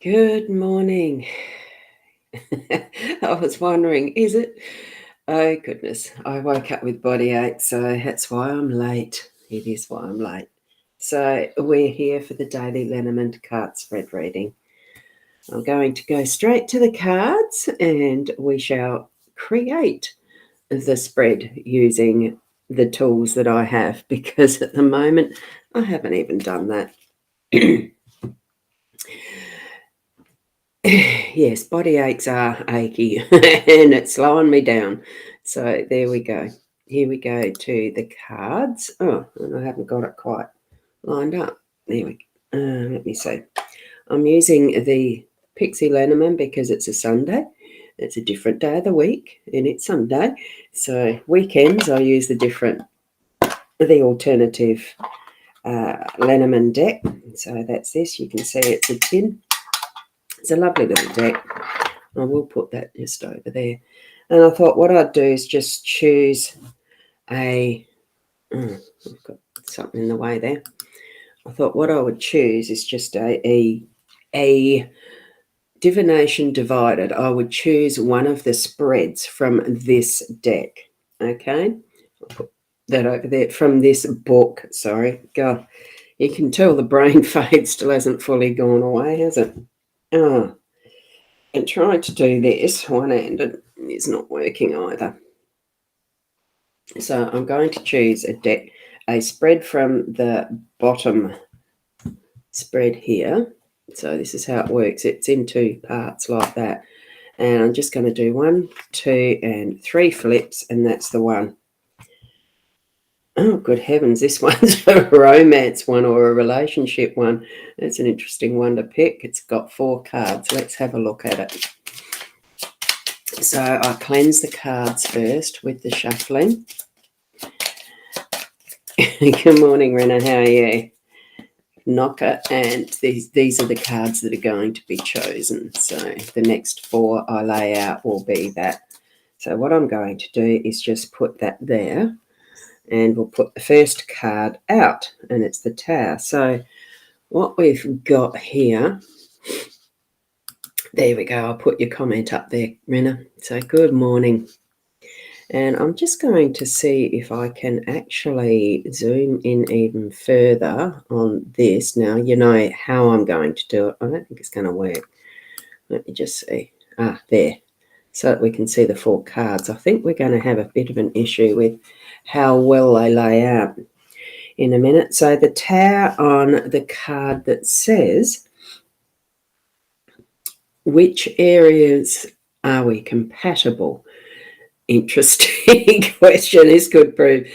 Good morning. I was wondering, is it? Oh, goodness. I woke up with body ache, so that's why I'm late. It is why I'm late. So, we're here for the daily Lenormand card spread reading. I'm going to go straight to the cards and we shall create the spread using the tools that I have, because at the moment I haven't even done that. Yes, body aches are achy and it's slowing me down. So there we go. Here we go to the cards. Oh, and I haven't got it quite lined up. There we go. Let me see. I'm using the Pixie Lenormand because it's a Sunday. It's a different day of the week and it's Sunday. So weekends I use the alternative Lenormand deck. So that's this. You can see it's a tin. It's a lovely little deck. I will put that just over there. And I thought what I'd do is just choose I've got something in the way there. I thought what I would choose is just a divination divided. I would choose one of the spreads from this deck. Okay. I'll put that over there from this book. Sorry. God, you can tell the brain fade still hasn't fully gone away, has it? Oh. And trying to do this one-handed is not working either. So I'm going to choose a spread from the bottom spread here. So this is how it works. It's in two parts like that. And I'm just going to do 1, 2, and 3 flips, and that's the one. Oh, good heavens, this one's a romance one or a relationship one. That's an interesting one to pick. It's got 4 cards. Let's have a look at it. So I cleanse the cards first with the shuffling. Good morning, Rena. How are you? Knocker, and these are the cards that are going to be chosen. So the next 4 I lay out will be that. So what I'm going to do is just put that there, and we'll put the first card out, and it's the Tower. So what we've got here, there we go. I'll put your comment up there, Rena. So good morning. And I'm just going to see if I can actually zoom in even further on this. Now, you know how I'm going to do it. I don't think it's going to work. Let me just see. There. So that we can see the 4 cards. I think we're going to have a bit of an issue with how well they lay out in a minute. So the Tower on the card that says, which areas are we compatible? Interesting question. This could prove.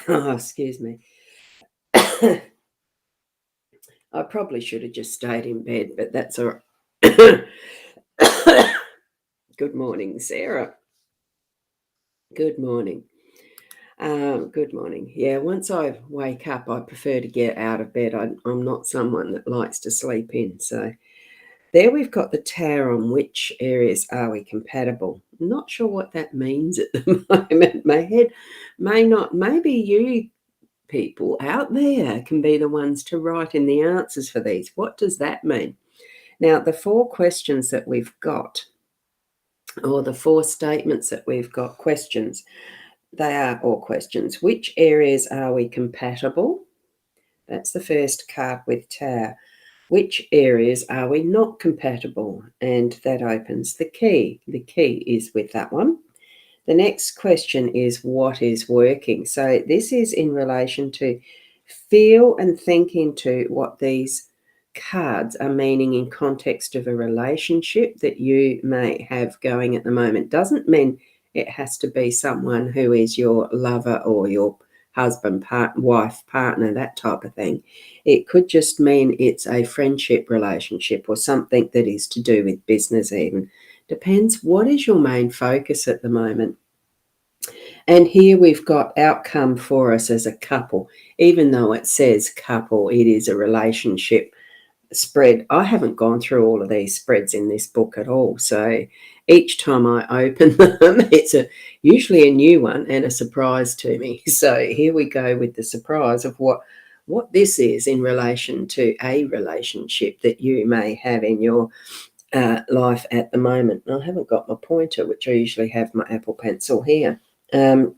Oh, excuse me. I probably should have just stayed in bed, but that's all right. Good morning, Sarah. Good morning. Good morning. Yeah, once I wake up, I prefer to get out of bed. I'm not someone that likes to sleep in. So there we've got the Tower on which areas are we compatible. I'm not sure what that means at the moment. My head may not. Maybe you people out there can be the ones to write in the answers for these. What does that mean? Now, the 4 questions that we've got, or the 4 statements that we've got, questions, they are all questions. Which areas are we compatible? That's the first card with Tower. Which areas are we not compatible? And that opens the key. The key is with that one. The next question is what is working? So this is in relation to feel and think into what these cards are meaning in context of a relationship that you may have going at the moment. Doesn't mean it has to be someone who is your lover or your husband, wife, partner, that type of thing. It could just mean it's a friendship relationship or something that is to do with business even. Depends what is your main focus at the moment. And here we've got outcome for us as a couple. Even though it says couple, it is a relationship spread. I haven't gone through all of these spreads in this book at all. So each time I open them, it's usually a new one and a surprise to me. So here we go with the surprise of what what this is in relation to a relationship that you may have in your life at the moment. I haven't got my pointer, which I usually have my Apple Pencil here, because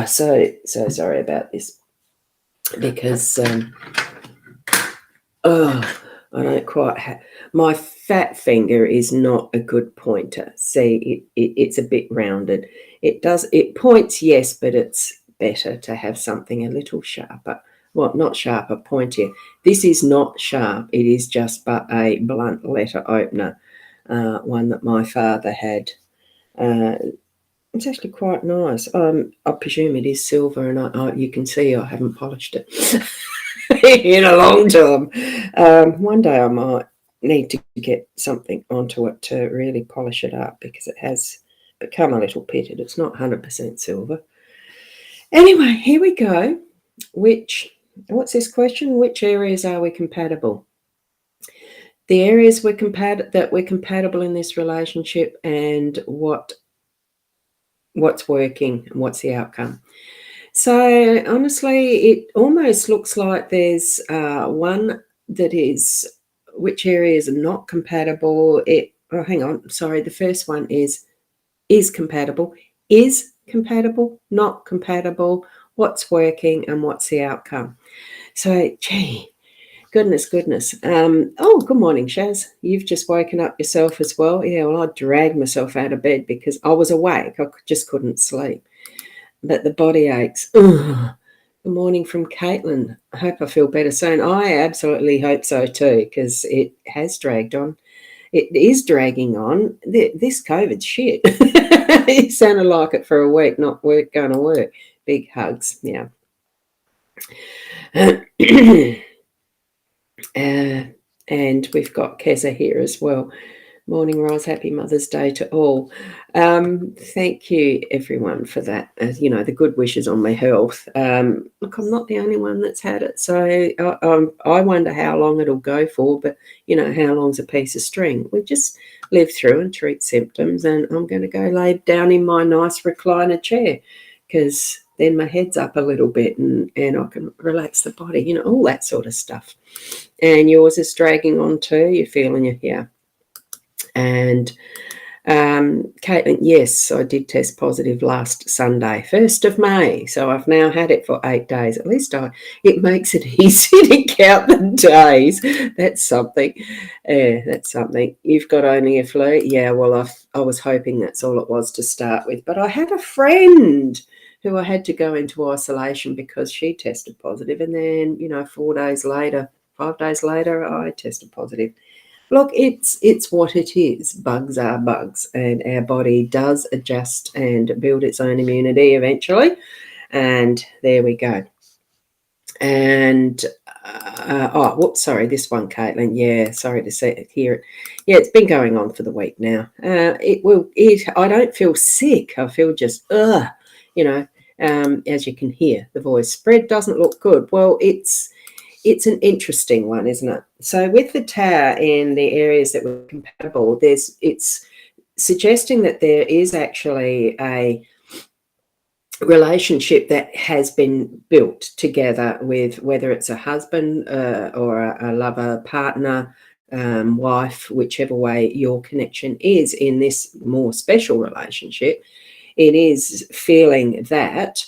so sorry about this, because I don't quite have my fat finger is not a good pointer. See, it's a bit rounded. It points, yes, but it's better to have something a little sharper. Well, not sharper, pointier. This is not sharp. It is just but a blunt letter opener, one that my father had. It's actually quite nice. I presume it is silver, and you can see I haven't polished it in a long time. One day I might need to get something onto it to really polish it up, because it has become a little pitted. It's not 100% silver. Anyway, here we go. What's this question? Which areas are we compatible? The areas that we're compatible in this relationship, and what's working and what's the outcome. So honestly, it almost looks like there's one that is which areas are not compatible. Hang on, sorry. The first one is compatible, not compatible, what's working and what's the outcome. So, gee, goodness. Oh, good morning, Shaz. You've just woken up yourself as well. Yeah, well, I dragged myself out of bed because I was awake. I just couldn't sleep. But the body aches. Ugh. Good morning from Caitlin. I hope I feel better soon. I absolutely hope so too, because it has dragged on. It is dragging on. This COVID's shit. It sounded like it for a week, not going to work. Big hugs, yeah. And we've got Keza here as well. Morning, Ros. Happy Mother's Day to all. Thank you, everyone, for that. The good wishes on my health. Look, I'm not the only one that's had it, so I wonder how long it'll go for. But how long's a piece of string? We just live through and treat symptoms, and I'm going to go lay down in my nice recliner chair, because then my head's up a little bit and I can relax the body. All that sort of stuff. And yours is dragging on too. You're feeling it here. And Caitlin, yes, I did test positive last Sunday, 1st of May. So I've now had it for 8 days. At least it makes it easy to count the days. That's something. That's something. You've got only a flu? Yeah, well, I was hoping that's all it was to start with. But I had a friend who I had to go into isolation because she tested positive. And then, 5 days later, I tested positive. Look, it's what it is. Bugs are bugs, and our body does adjust and build its own immunity eventually. And there we go. And sorry, this one, Caitlin. Yeah, sorry to hear it. Yeah, it's been going on for the week now. I don't feel sick. I feel just as you can hear the voice. Spread doesn't look good. Well, it's an interesting one, isn't it? So with the Tower in the areas that were compatible, it's suggesting that there is actually a relationship that has been built together with, whether it's a husband or a lover, partner, wife, whichever way your connection is in this more special relationship. It is feeling that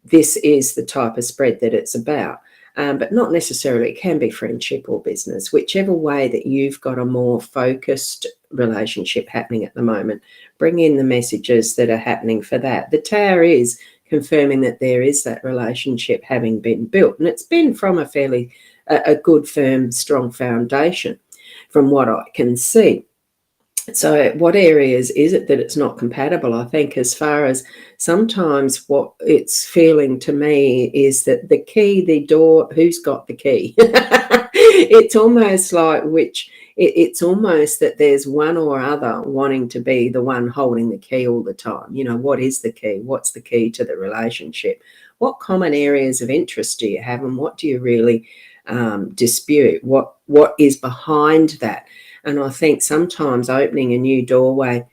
this is the type of spread that it's about. But not necessarily. It can be friendship or business, whichever way that you've got a more focused relationship happening at the moment. Bring in the messages that are happening for that. The Tower is confirming that there is that relationship having been built, and it's been from a good, firm, strong foundation from what I can see. So what areas is it that it's not compatible? I think as far as sometimes what it's feeling to me is that the key, the door, who's got the key? It's almost like it's almost that there's one or other wanting to be the one holding the key all the time. What is the key? What's the key to the relationship? What common areas of interest do you have, and what do you really dispute? What is behind that? And I think sometimes opening a new doorway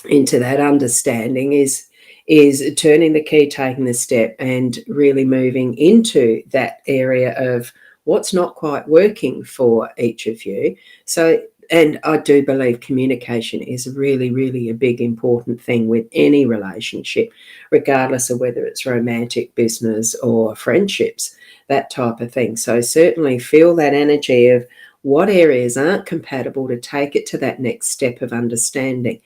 into that understanding is is turning the key, taking the step, and really moving into that area of what's not quite working for each of you. So, and I do believe communication is really, really a big, important thing with any relationship, regardless of whether it's romantic, business, or friendships, that type of thing. So certainly feel that energy of what areas aren't compatible to take it to that next step of understanding.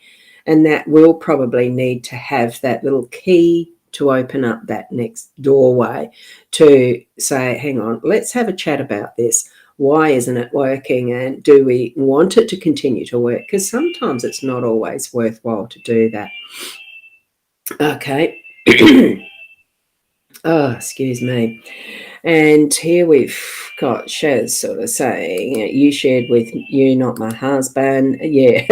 And that will probably need to have that little key to open up that next doorway to say, hang on, let's have a chat about this. Why isn't it working? And do we want it to continue to work? Because sometimes it's not always worthwhile to do that. Okay. Oh, excuse me. And here we've got Shaz sort of saying, you shared with you, not my husband. Yeah.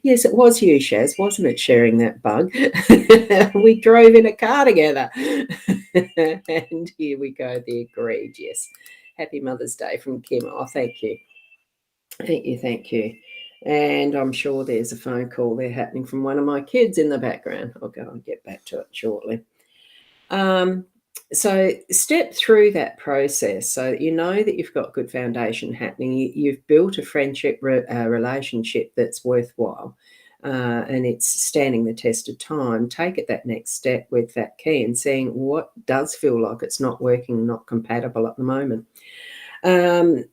Yes, it was you, Shaz, wasn't it, sharing that bug? We drove in a car together. And here we go, the agreed, yes. Happy Mother's Day from Kim. Oh, thank you. Thank you, thank you. And I'm sure there's a phone call there happening from one of my kids in the background. I'll go and get back to it shortly. So step through that process so that you know that you've got good foundation happening. You've built a friendship relationship that's worthwhile, and it's standing the test of time. Take it that next step with that key and seeing what does feel like it's not working, not compatible at the moment. So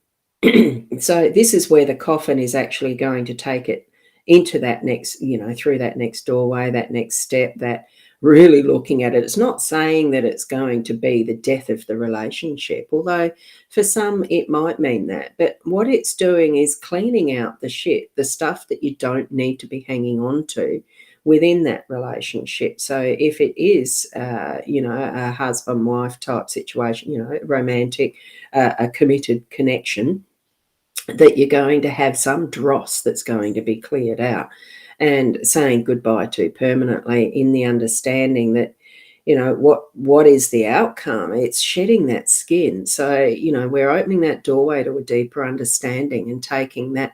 this is where the coffin is actually going to take it into that next, through that next doorway, that next step, that really looking at it. It's not saying that it's going to be the death of the relationship, although for some it might mean that. But what it's doing is cleaning out the shit, the stuff that you don't need to be hanging on to within that relationship. So if it is, a husband-wife type situation, romantic, a committed connection, that you're going to have some dross that's going to be cleared out and saying goodbye to permanently, in the understanding that, what is the outcome? It's shedding that skin. So, we're opening that doorway to a deeper understanding and taking that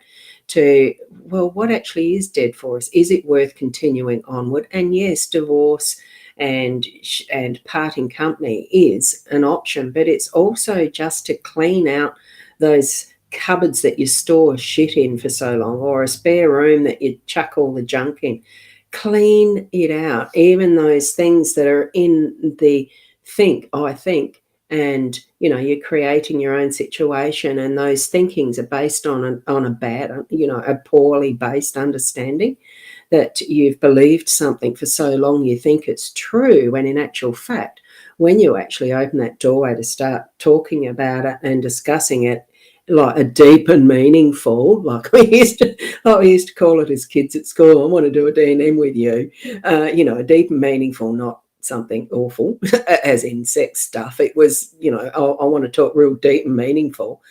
to, well, what actually is dead for us? Is it worth continuing onward? And yes, divorce and parting company is an option, but it's also just to clean out those cupboards that you store shit in for so long, or a spare room that you chuck all the junk in. Clean it out, even those things that are in the I think, and you're creating your own situation, and those thinkings are based on a bad, a poorly based understanding, that you've believed something for so long you think it's true, when in actual fact, when you actually open that doorway to start talking about it and discussing it, like a deep and meaningful, like we used to call it as kids at school. I want to do a D&M with you, a deep and meaningful, not something awful, as in sex stuff. It was, I want to talk real deep and meaningful.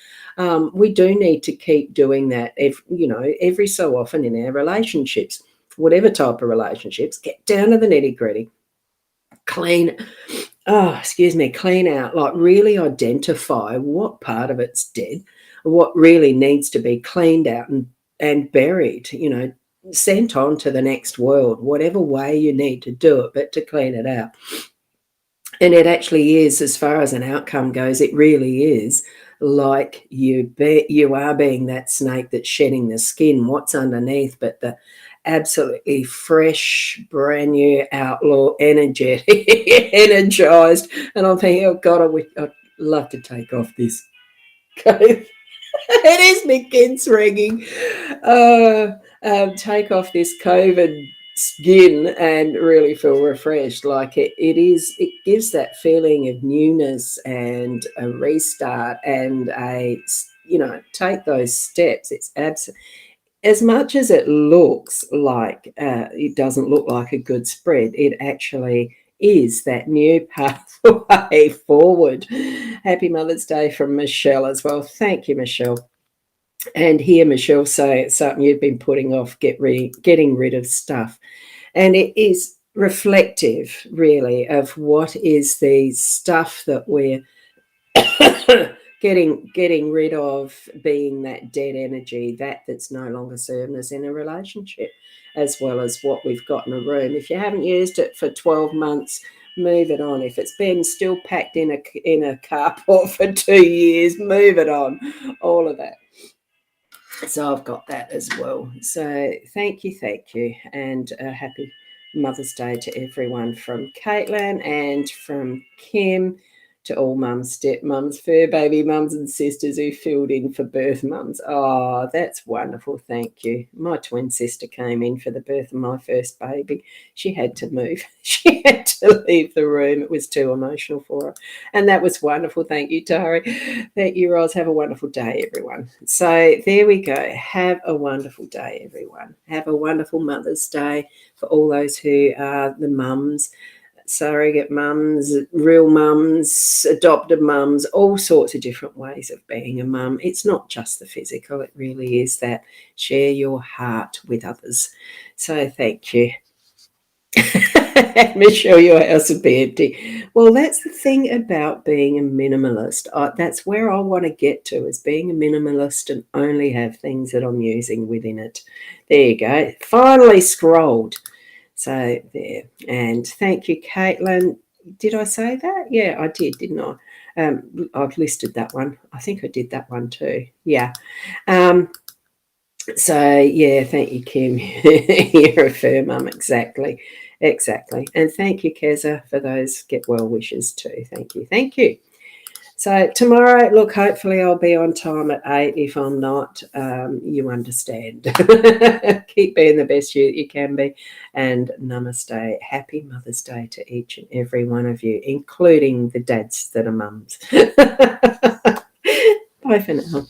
We do need to keep doing that, every so often in our relationships, whatever type of relationships. Get down to the nitty gritty, clean out, like really identify what part of it's dead, what really needs to be cleaned out and buried, sent on to the next world, whatever way you need to do it, but to clean it out. And it actually is, as far as an outcome goes, it really is like you are being that snake that's shedding the skin, what's underneath, but the absolutely fresh, brand new outlaw, energetic, energized. And I'm thinking, oh God, I'd love to take off this coat. It is my kids ringing. Take off this COVID skin and really feel refreshed. Like it gives that feeling of newness and a restart and take those steps. It's absolutely, as much as it looks like it doesn't look like a good spread, it actually is that new pathway forward. Happy Mother's Day from Michelle as well. Thank you, Michelle. And here, Michelle, say it's something you've been putting off, getting rid of stuff. And it is reflective, really, of what is the stuff that we're getting rid of being that dead energy, that's no longer serving us in a relationship, as well as what we've got in a room. If you haven't used it for 12 months, move it on. If it's been still packed in a carport for 2 years, move it on. All of that. So I've got that as well. So thank you, and a happy Mother's Day to everyone from Caitlin and from Kim, to all mums, stepmums, fur baby mums and sisters who filled in for birth mums. Oh, that's wonderful. Thank you. My twin sister came in for the birth of my first baby. She had to move. She had to leave the room. It was too emotional for her. And that was wonderful. Thank you, Tari. Thank you, Ros. Have a wonderful day, everyone. So there we go. Have a wonderful day, everyone. Have a wonderful Mother's Day for all those who are the mums, surrogate mums, real mums, adopted mums, all sorts of different ways of being a mum. It's not just the physical. It really is that share your heart with others. So thank you. Michelle, your house would be empty. Well, that's the thing about being a minimalist. That's where I want to get to, is being a minimalist and only have things that I'm using within it. There you go. Finally scrolled. So there. And thank you, Caitlin. Did I say that? Yeah, I did, didn't I? I've listed that one. I think I did that one too. Yeah. So, yeah, thank you, Kim. You're a fur mum, exactly. And thank you, Keza, for those get well wishes too. Thank you. So tomorrow, look, hopefully I'll be on time at 8. If I'm not, you understand. Keep being the best you can be. And namaste. Happy Mother's Day to each and every one of you, including the dads that are mums. Bye for now.